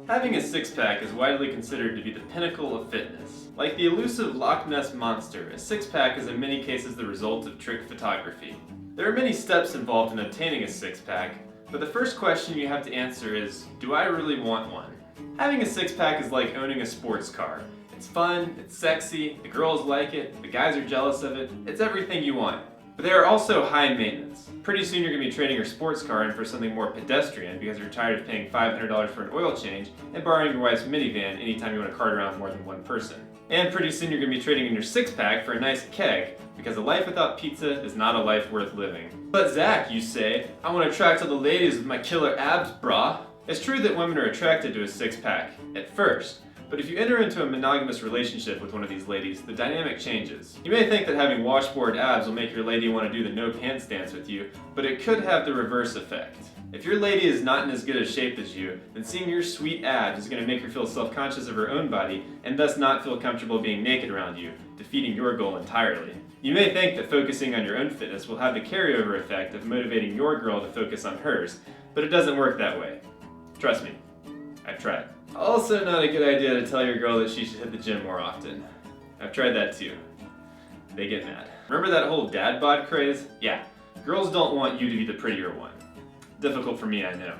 Having a six-pack is widely considered to be the pinnacle of fitness. Like the elusive Loch Ness Monster, a six-pack is in many cases the result of trick photography. There are many steps involved in obtaining a six-pack, but the first question you have to answer is, do I really want one? Having a six-pack is like owning a sports car. It's fun, it's sexy, the girls like it, the guys are jealous of it, it's everything you want. But they are also high maintenance. Pretty soon you're going to be trading your sports car in for something more pedestrian because you're tired of paying $500 for an oil change and borrowing your wife's minivan anytime you want to cart around more than one person. And pretty soon you're going to be trading in your six-pack for a nice keg because a life without pizza is not a life worth living. But Zach, you say, I want to attract all the ladies with my killer abs, brah. It's true that women are attracted to a six-pack, at first. But if you enter into a monogamous relationship with one of these ladies, the dynamic changes. You may think that having washboard abs will make your lady want to do the no pants dance with you, but it could have the reverse effect. If your lady is not in as good a shape as you, then seeing your sweet abs is going to make her feel self-conscious of her own body and thus not feel comfortable being naked around you, defeating your goal entirely. You may think that focusing on your own fitness will have the carryover effect of motivating your girl to focus on hers, but it doesn't work that way. Trust me, I've tried. Also not a good idea to tell your girl that she should hit the gym more often. I've tried that too. They get mad. Remember that whole dad bod craze? Yeah, girls don't want you to be the prettier one. Difficult for me, I know.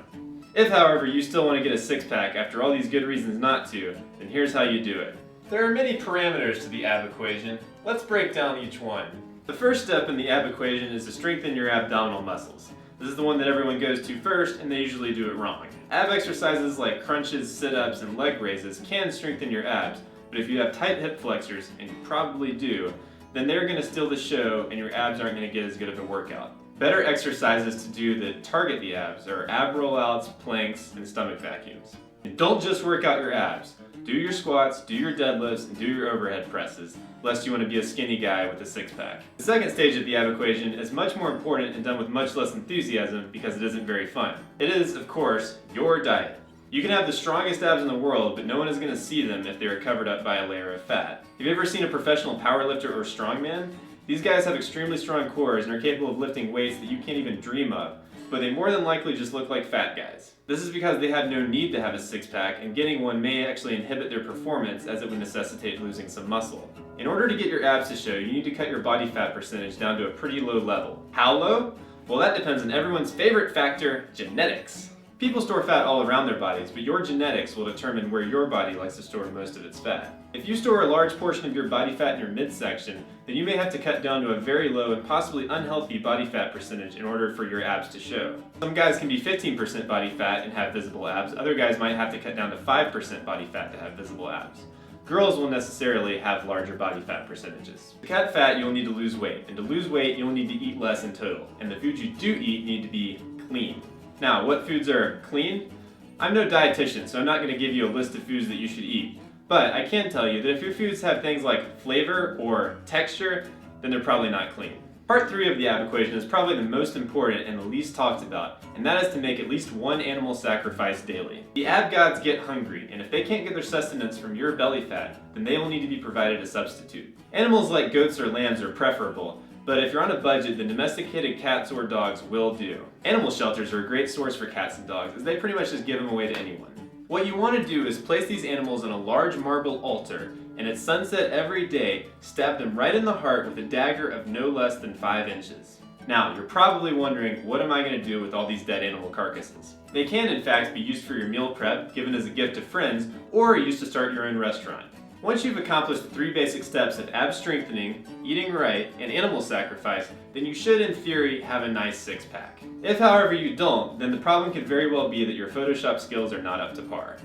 If, however, you still want to get a six-pack after all these good reasons not to, then here's how you do it. There are many parameters to the ab equation. Let's break down each one. The first step in the ab equation is to strengthen your abdominal muscles. This is the one that everyone goes to first, and they usually do it wrong. Ab exercises like crunches, sit-ups, and leg raises can strengthen your abs, but if you have tight hip flexors, and you probably do, then they're going to steal the show and your abs aren't going to get as good of a workout. Better exercises to do that target the abs are ab rollouts, planks, and stomach vacuums. And don't just work out your abs. Do your squats, do your deadlifts, and do your overhead presses, lest you want to be a skinny guy with a six-pack. The second stage of the ab equation is much more important and done with much less enthusiasm because it isn't very fun. It is, of course, your diet. You can have the strongest abs in the world, but no one is going to see them if they are covered up by a layer of fat. Have you ever seen a professional powerlifter or strongman? These guys have extremely strong cores and are capable of lifting weights that you can't even dream of, but they more than likely just look like fat guys. This is because they have no need to have a six-pack, and getting one may actually inhibit their performance as it would necessitate losing some muscle. In order to get your abs to show, you need to cut your body fat percentage down to a pretty low level. How low? Well, that depends on everyone's favorite factor, genetics. People store fat all around their bodies, but your genetics will determine where your body likes to store most of its fat. If you store a large portion of your body fat in your midsection, then you may have to cut down to a very low and possibly unhealthy body fat percentage in order for your abs to show. Some guys can be 15% body fat and have visible abs, other guys might have to cut down to 5% body fat to have visible abs. Girls will necessarily have larger body fat percentages. To cut fat, you'll need to lose weight, and to lose weight, you'll need to eat less in total, and the foods you do eat need to be clean. Now, what foods are clean? I'm no dietitian, so I'm not going to give you a list of foods that you should eat. But I can tell you that if your foods have things like flavor or texture, then they're probably not clean. Part 3 of the ab equation is probably the most important and the least talked about, and that is to make at least one animal sacrifice daily. The ab gods get hungry, and if they can't get their sustenance from your belly fat, then they will need to be provided a substitute. Animals like goats or lambs are preferable, but if you're on a budget, then domesticated cats or dogs will do. Animal shelters are a great source for cats and dogs, as they pretty much just give them away to anyone. What you want to do is place these animals on a large marble altar, and at sunset every day, stab them right in the heart with a dagger of no less than 5 inches. Now, you're probably wondering, what am I going to do with all these dead animal carcasses? They can, in fact, be used for your meal prep, given as a gift to friends, or used to start your own restaurant. Once you've accomplished the 3 basic steps of ab strengthening, eating right, and animal sacrifice, then you should, in theory, have a nice six-pack. If, however, you don't, then the problem could very well be that your Photoshop skills are not up to par.